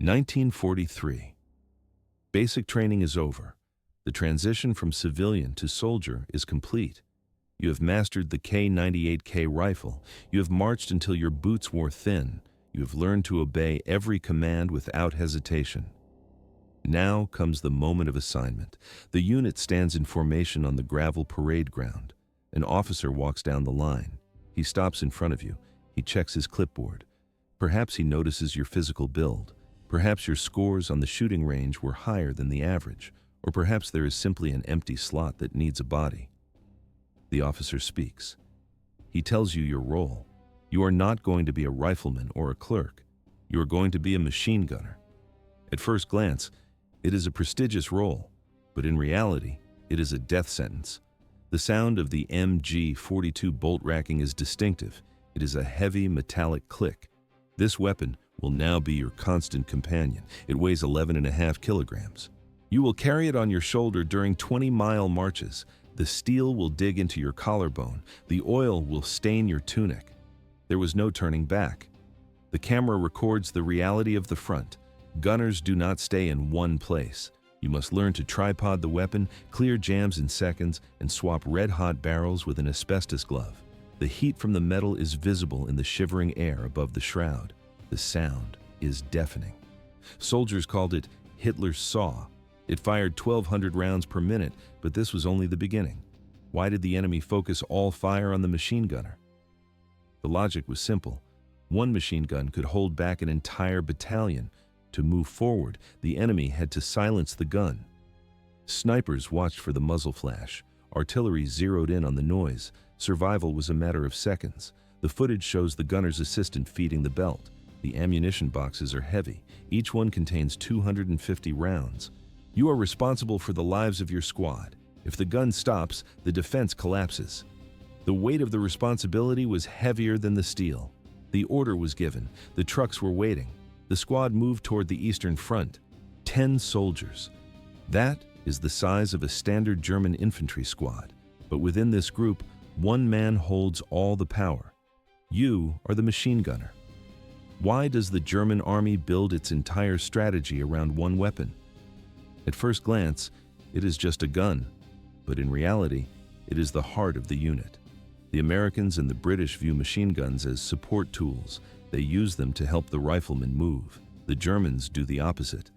1943. Basic training is over. The transition from civilian to soldier is complete. You have mastered the K98K rifle. You have marched until your boots wore thin. You have learned to obey every command without hesitation. Now comes the moment of assignment. The unit stands in formation on the gravel parade ground. An officer walks down the line. He stops in front of you. He checks his clipboard. Perhaps he notices your physical build. Perhaps your scores on the shooting range were higher than the average, or perhaps there is simply an empty slot that needs a body. The officer speaks. He tells you your role. You are not going to be a rifleman or a clerk. You are going to be a machine gunner. At first glance, it is a prestigious role, but in reality, it is a death sentence. The sound of the MG42 bolt racking is distinctive. It is a heavy metallic click. This weapon will now be your constant companion. It weighs 11.5 kilograms. You will carry it on your shoulder during 20-mile marches. The steel will dig into your collarbone. The oil will stain your tunic. There was no turning back. The camera records the reality of the front. Gunners do not stay in one place. You must learn to tripod the weapon, clear jams in seconds, and swap red-hot barrels with an asbestos glove. The heat from the metal is visible in the shivering air above the shroud. The sound is deafening. Soldiers called it Hitler's saw. It fired 1,200 rounds per minute, but this was only the beginning. Why did the enemy focus all fire on the machine gunner? The logic was simple. One machine gun could hold back an entire battalion. To move forward, the enemy had to silence the gun. Snipers watched for the muzzle flash. Artillery zeroed in on the noise. Survival was a matter of seconds. The footage shows the gunner's assistant feeding the belt. The ammunition boxes are heavy. Each one contains 250 rounds. You are responsible for the lives of your squad. If the gun stops, the defense collapses. The weight of the responsibility was heavier than the steel. The order was given. The trucks were waiting. The squad moved toward the Eastern Front. 10 soldiers. That is the size of a standard German infantry squad. But within this group, one man holds all the power. You are the machine gunner. Why does the German army build its entire strategy around one weapon? At first glance, it is just a gun, but in reality, it is the heart of the unit. The Americans and the British view machine guns as support tools. They use them to help the riflemen move. The Germans do the opposite.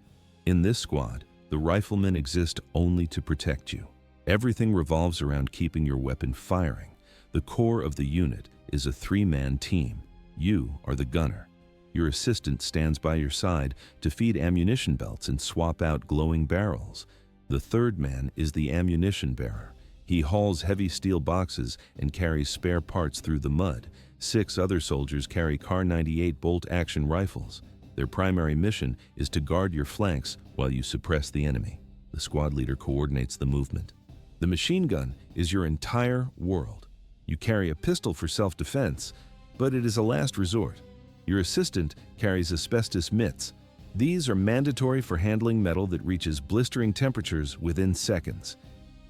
In this squad, the riflemen exist only to protect you. Everything revolves around keeping your weapon firing. The core of the unit is a 3-man team. You are the gunner. Your assistant stands by your side to feed ammunition belts and swap out glowing barrels. The 3rd man is the ammunition bearer. He hauls heavy steel boxes and carries spare parts through the mud. 6 other soldiers carry Kar 98 bolt-action rifles. Their primary mission is to guard your flanks while you suppress the enemy. The squad leader coordinates the movement. The machine gun is your entire world. You carry a pistol for self-defense, but it is a last resort. Your assistant carries asbestos mitts. These are mandatory for handling metal that reaches blistering temperatures within seconds.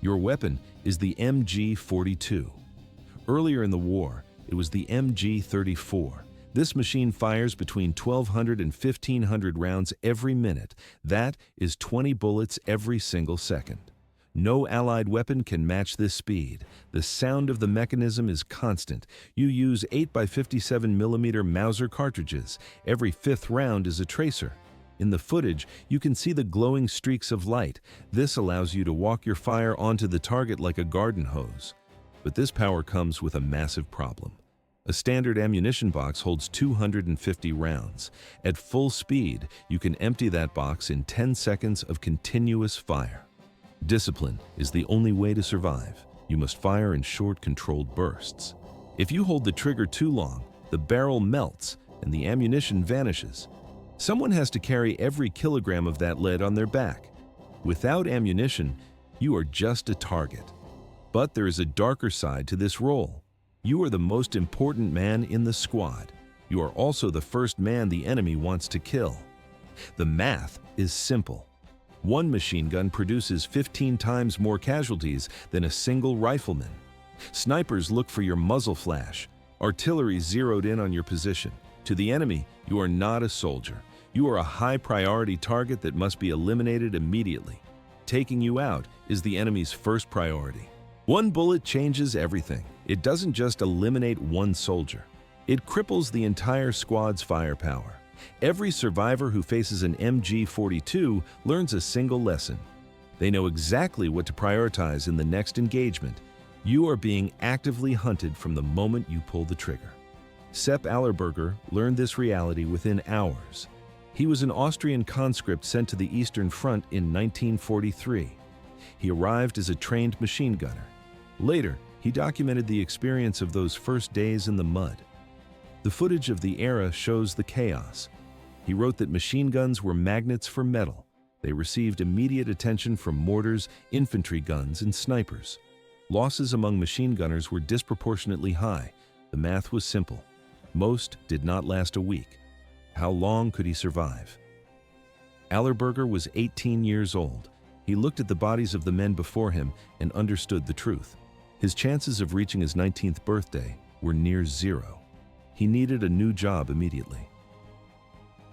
Your weapon is the MG42. Earlier in the war, it was the MG34. This machine fires between 1,200 and 1,500 rounds every minute. That is 20 bullets every single second. No Allied weapon can match this speed. The sound of the mechanism is constant. You use 8x57mm Mauser cartridges. Every 5th round is a tracer. In the footage, you can see the glowing streaks of light. This allows you to walk your fire onto the target like a garden hose. But this power comes with a massive problem. A standard ammunition box holds 250 rounds. At full speed, you can empty that box in 10 seconds of continuous fire. Discipline is the only way to survive. You must fire in short, controlled bursts. If you hold the trigger too long, the barrel melts and the ammunition vanishes. Someone has to carry every kilogram of that lead on their back. Without ammunition, you are just a target. But there is a darker side to this role. You are the most important man in the squad. You are also the first man the enemy wants to kill. The math is simple. One machine gun produces 15 times more casualties than a single rifleman. Snipers look for your muzzle flash. Artillery zeroed in on your position. To the enemy, you are not a soldier. You are a high-priority target that must be eliminated immediately. Taking you out is the enemy's first priority. One bullet changes everything. It doesn't just eliminate one soldier. It cripples the entire squad's firepower. Every survivor who faces an MG42 learns a single lesson. They know exactly what to prioritize in the next engagement. You are being actively hunted from the moment you pull the trigger. Sepp Allerberger learned this reality within hours. He was an Austrian conscript sent to the Eastern Front in 1943. He arrived as a trained machine gunner. Later, he documented the experience of those first days in the mud. The footage of the era shows the chaos. He wrote that machine guns were magnets for metal. They received immediate attention from mortars, infantry guns, and snipers. Losses among machine gunners were disproportionately high. The math was simple. Most did not last a week. How long could he survive? Allerberger was 18 years old. He looked at the bodies of the men before him and understood the truth. His chances of reaching his 19th birthday were near zero. He needed a new job immediately.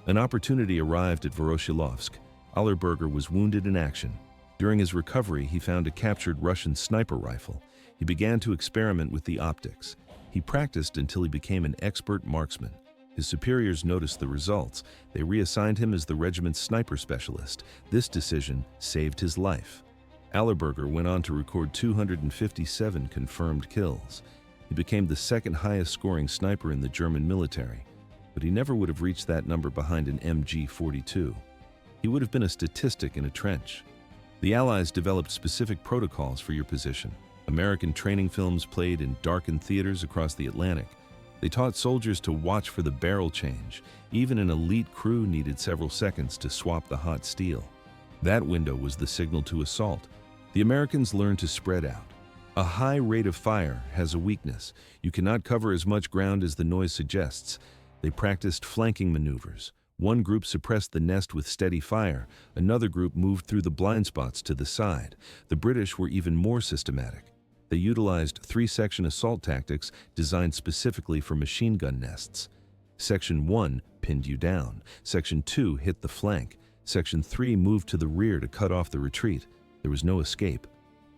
An opportunity arrived at Voroshilovsk. Allerberger was wounded in action. During his recovery, he found a captured Russian sniper rifle. He began to experiment with the optics. He practiced until he became an expert marksman. His superiors noticed the results. They reassigned him as the regiment's sniper specialist. This decision saved his life. Allerberger went on to record 257 confirmed kills. He became the second highest scoring sniper in the German military, but he never would have reached that number behind an MG42. He would have been a statistic in a trench. The Allies developed specific protocols for your position. American training films played in darkened theaters across the Atlantic. They taught soldiers to watch for the barrel change. Even an elite crew needed several seconds to swap the hot steel. That window was the signal to assault. The Americans learned to spread out. A high rate of fire has a weakness. You cannot cover as much ground as the noise suggests. They practiced flanking maneuvers. One group suppressed the nest with steady fire. Another group moved through the blind spots to the side. The British were even more systematic. They utilized three-section assault tactics designed specifically for machine gun nests. Section 1 pinned you down. Section 2 hit the flank. Section 3 moved to the rear to cut off the retreat. There was no escape.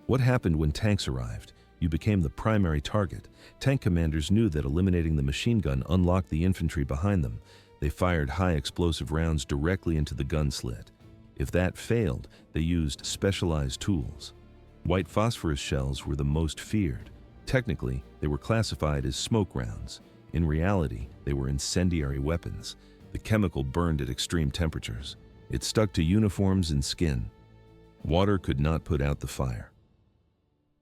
What happened when tanks arrived? You became the primary target. Tank commanders knew that eliminating the machine gun unlocked the infantry behind them. They fired high-explosive rounds directly into the gun slit. If that failed, they used specialized tools. White phosphorus shells were the most feared. Technically, they were classified as smoke rounds. In reality, they were incendiary weapons. The chemical burned at extreme temperatures. It stuck to uniforms and skin. Water could not put out the fire.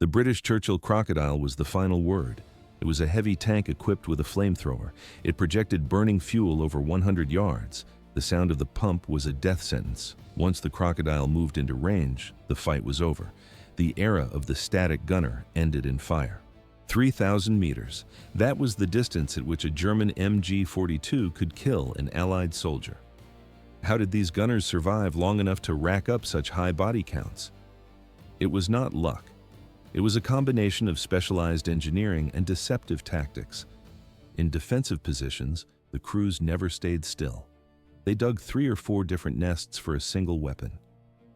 The British Churchill Crocodile was the final word. It was a heavy tank equipped with a flamethrower. It projected burning fuel over 100 yards. The sound of the pump was a death sentence. Once the Crocodile moved into range, the fight was over. The era of the static gunner ended in fire. 3,000 meters. That was the distance at which a German MG42 could kill an Allied soldier. How did these gunners survive long enough to rack up such high body counts? It was not luck. It was a combination of specialized engineering and deceptive tactics. In defensive positions, the crews never stayed still. They dug 3 or 4 different nests for a single weapon.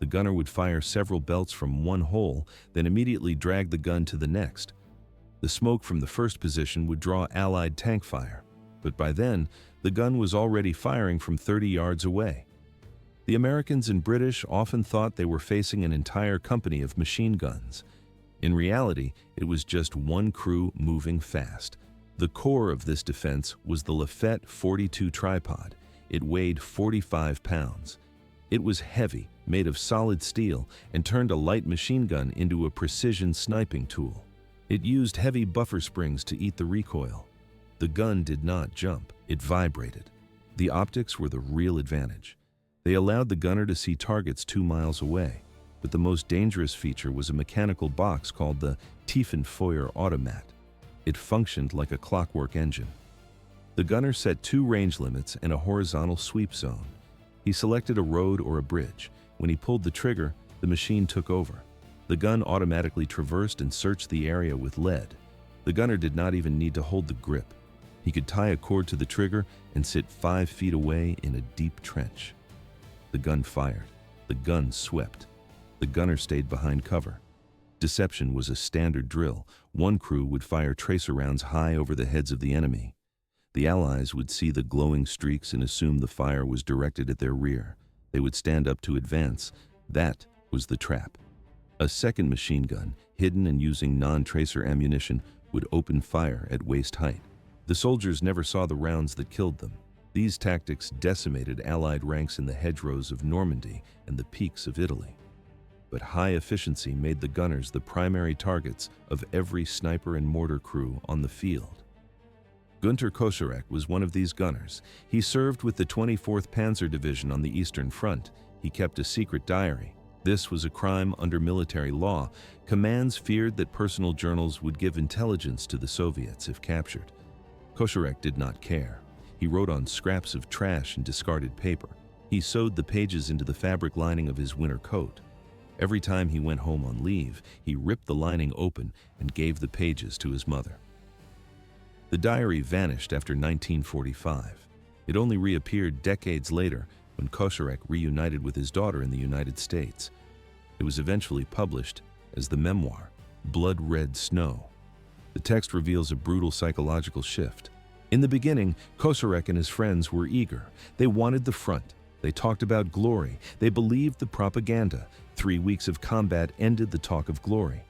The gunner would fire several belts from one hole, then immediately drag the gun to the next. The smoke from the first position would draw Allied tank fire, but by then, the gun was already firing from 30 yards away. The Americans and British often thought they were facing an entire company of machine guns. In reality, it was just one crew moving fast. The core of this defense was the Lafette 42 tripod. It weighed 45 pounds. It was heavy, made of solid steel, and turned a light machine gun into a precision sniping tool. It used heavy buffer springs to eat the recoil. The gun did not jump, it vibrated. The optics were the real advantage. They allowed the gunner to see targets 2 miles away. But the most dangerous feature was a mechanical box called the Tiefenfeuer automat. It functioned like a clockwork engine. The gunner set 2 range limits and a horizontal sweep zone. He selected a road or a bridge. When he pulled the trigger, the machine took over. The gun automatically traversed and searched the area with lead. The gunner did not even need to hold the grip. He could tie a cord to the trigger and sit 5 feet away in a deep trench. The gun fired. The gun swept. The gunner stayed behind cover. Deception was a standard drill. One crew would fire tracer rounds high over the heads of the enemy. The Allies would see the glowing streaks and assume the fire was directed at their rear. They would stand up to advance. That was the trap. A second machine gun, hidden and using non-tracer ammunition, would open fire at waist height. The soldiers never saw the rounds that killed them. These tactics decimated Allied ranks in the hedgerows of Normandy and the peaks of Italy. But high efficiency made the gunners the primary targets of every sniper and mortar crew on the field. Gunter Koszorek was one of these gunners. He served with the 24th Panzer Division on the Eastern Front. He kept a secret diary. This was a crime under military law. Commands feared that personal journals would give intelligence to the Soviets if captured. Koszorek did not care. He wrote on scraps of trash and discarded paper. He sewed the pages into the fabric lining of his winter coat. Every time he went home on leave, he ripped the lining open and gave the pages to his mother. The diary vanished after 1945. It only reappeared decades later when Koszorek reunited with his daughter in the United States. It was eventually published as the memoir, Blood Red Snow. The text reveals a brutal psychological shift. In the beginning, Koszorek and his friends were eager. They wanted the front. They talked about glory. They believed the propaganda. 3 weeks of combat ended the talk of glory.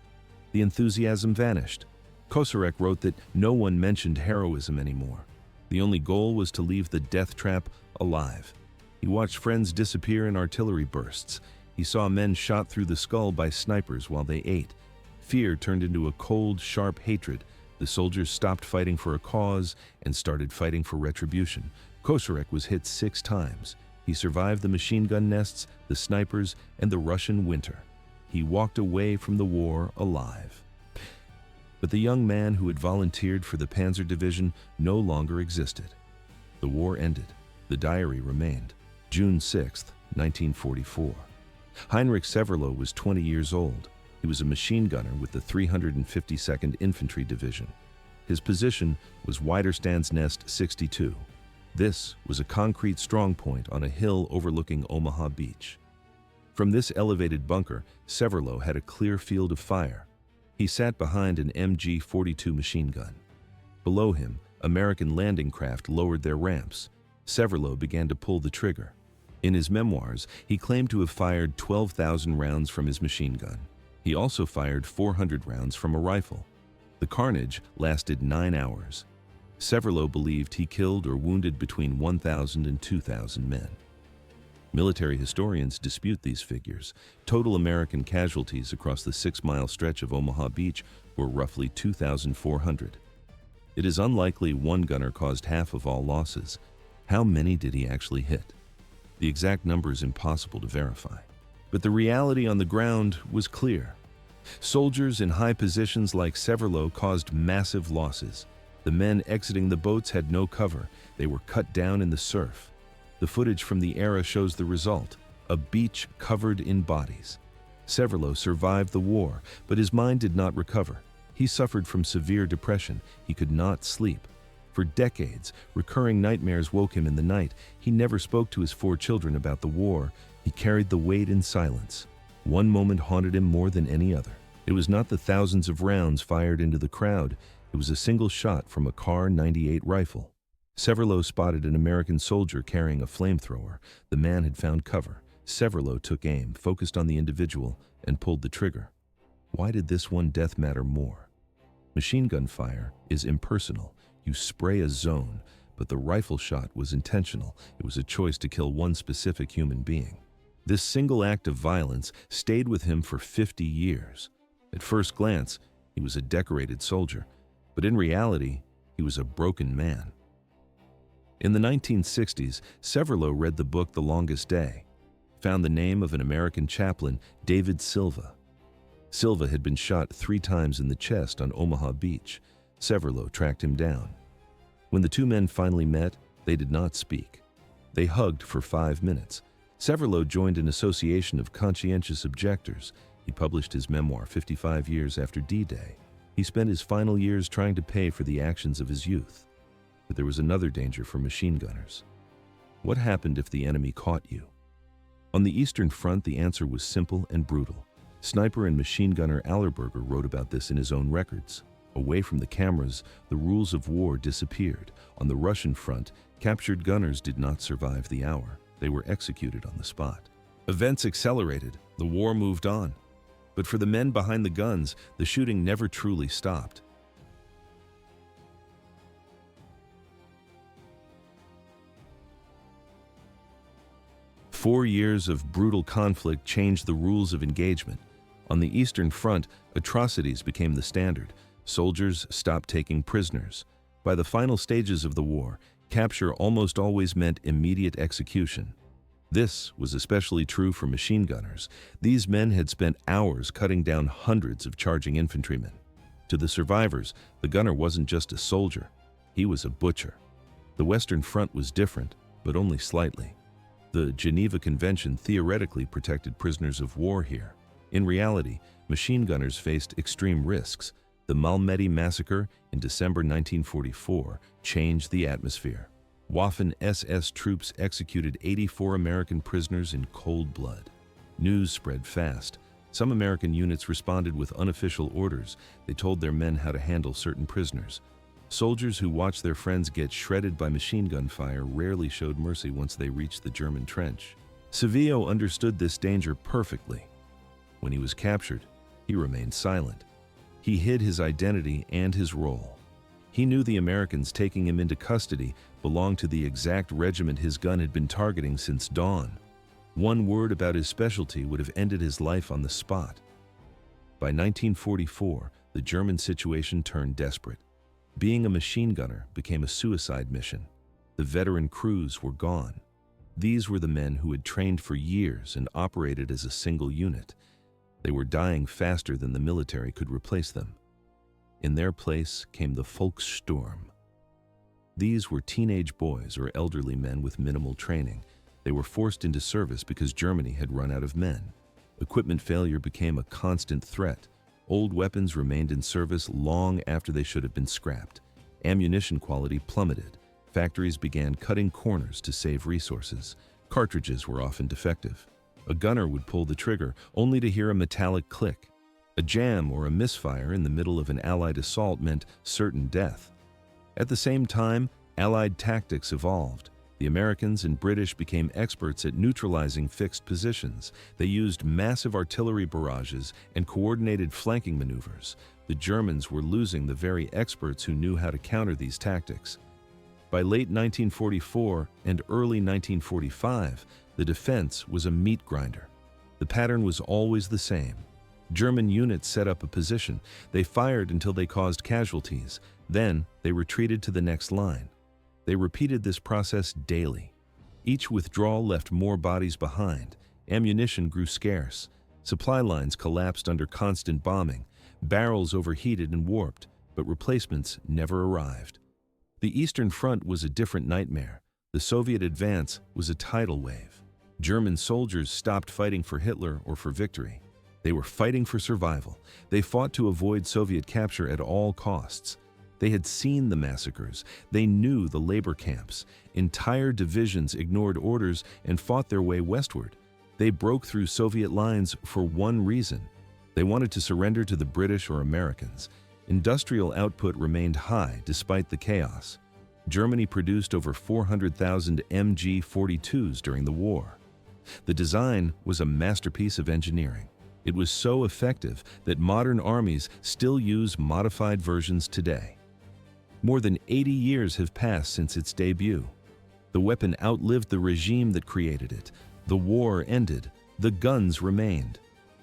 The enthusiasm vanished. Koszorek wrote that no one mentioned heroism anymore. The only goal was to leave the death trap alive. He watched friends disappear in artillery bursts. He saw men shot through the skull by snipers while they ate. Fear turned into a cold, sharp hatred. The soldiers stopped fighting for a cause and started fighting for retribution. Koszorek was hit 6 times. He survived the machine gun nests, the snipers, and the Russian winter. He walked away from the war alive. But the young man who had volunteered for the Panzer Division no longer existed. The war ended. The diary remained. June 6, 1944. Heinrich Severloh was 20 years old. He was a machine gunner with the 352nd Infantry Division. His position was Widerstands Nest 62. This was a concrete strongpoint on a hill overlooking Omaha Beach. From this elevated bunker, Severloh had a clear field of fire. He sat behind an MG42 machine gun. Below him, American landing craft lowered their ramps. Severloh began to pull the trigger. In his memoirs, he claimed to have fired 12,000 rounds from his machine gun. He also fired 400 rounds from a rifle. The carnage lasted 9 hours. Severloh believed he killed or wounded between 1,000 and 2,000 men. Military historians dispute these figures. Total American casualties across the 6-mile stretch of Omaha Beach were roughly 2,400. It is unlikely one gunner caused half of all losses. How many did he actually hit? The exact number is impossible to verify. But the reality on the ground was clear. Soldiers in high positions like Severloh caused massive losses. The men exiting the boats had no cover. They were cut down in the surf. The footage from the era shows the result, a beach covered in bodies. Severloh survived the war, but his mind did not recover. He suffered from severe depression. He could not sleep. For decades, recurring nightmares woke him in the night. He never spoke to his 4 children about the war. He carried the weight in silence. One moment haunted him more than any other. It was not the thousands of rounds fired into the crowd. It was a single shot from a Kar 98 rifle. Severloh spotted an American soldier carrying a flamethrower. The man had found cover. Severloh took aim, focused on the individual, and pulled the trigger. Why did this one death matter more? Machine gun fire is impersonal. You spray a zone, but the rifle shot was intentional. It was a choice to kill one specific human being. This single act of violence stayed with him for 50 years. At first glance, he was a decorated soldier, but in reality, he was a broken man. In the 1960s, Severloh read the book The Longest Day, found the name of an American chaplain, David Silva. Silva had been shot 3 times in the chest on Omaha Beach. Severloh tracked him down. When the 2 men finally met, they did not speak. They hugged for 5 minutes. Severloh joined an association of conscientious objectors. He published his memoir 55 years after D-Day. He spent his final years trying to pay for the actions of his youth. But there was another danger for machine gunners. What happened if the enemy caught you? On the Eastern Front, the answer was simple and brutal. Sniper and machine gunner Allerberger wrote about this in his own records. Away from the cameras, the rules of war disappeared. On the Russian front, captured gunners did not survive the hour. They were executed on the spot. Events accelerated. The war moved on. But for the men behind the guns, the shooting never truly stopped. Four years of brutal conflict changed the rules of engagement. On the Eastern Front, atrocities became the standard. Soldiers stopped taking prisoners. By the final stages of the war, capture almost always meant immediate execution. This was especially true for machine gunners. These men had spent hours cutting down hundreds of charging infantrymen. To the survivors, the gunner wasn't just a soldier, he was a butcher. The Western Front was different, but only slightly. The Geneva Convention theoretically protected prisoners of war here. In reality, machine gunners faced extreme risks. The Malmedy massacre in December 1944 changed the atmosphere. Waffen-SS troops executed 84 American prisoners in cold blood. News spread fast. Some American units responded with unofficial orders. They told their men how to handle certain prisoners. Soldiers who watched their friends get shredded by machine gun fire rarely showed mercy once they reached the German trench. Severloh understood this danger perfectly. When he was captured, he remained silent. He hid his identity and his role. He knew the Americans taking him into custody belonged to the exact regiment his gun had been targeting since dawn. One word about his specialty would have ended his life on the spot. By 1944, the German situation turned desperate. Being a machine gunner became a suicide mission. The veteran crews were gone. These were the men who had trained for years and operated as a single unit. They were dying faster than the military could replace them. In their place came the Volkssturm. These were teenage boys or elderly men with minimal training. They were forced into service because Germany had run out of men. Equipment failure became a constant threat. Old weapons remained in service long after they should have been scrapped. Ammunition quality plummeted. Factories began cutting corners to save resources. Cartridges were often defective. A gunner would pull the trigger only to hear a metallic click. A jam or a misfire in the middle of an Allied assault meant certain death. At the same time, Allied tactics evolved. The Americans and British became experts at neutralizing fixed positions. They used massive artillery barrages and coordinated flanking maneuvers. The Germans were losing the very experts who knew how to counter these tactics. By late 1944 and early 1945, the defense was a meat grinder. The pattern was always the same. German units set up a position. They fired until they caused casualties. Then they retreated to the next line. They repeated this process daily. Each withdrawal left more bodies behind. Ammunition grew scarce. Supply lines collapsed under constant bombing. Barrels overheated and warped, but replacements never arrived. The Eastern Front was a different nightmare. The Soviet advance was a tidal wave. German soldiers stopped fighting for Hitler or for victory. They were fighting for survival. They fought to avoid Soviet capture at all costs. They had seen the massacres. They knew the labor camps. Entire divisions ignored orders and fought their way westward. They broke through Soviet lines for one reason. They wanted to surrender to the British or Americans. Industrial output remained high despite the chaos. Germany produced over 400,000 MG42s during the war. The design was a masterpiece of engineering. It was so effective that modern armies still use modified versions today. More than 80 years have passed since its debut. The weapon outlived the regime that created it. The war ended. The guns remained.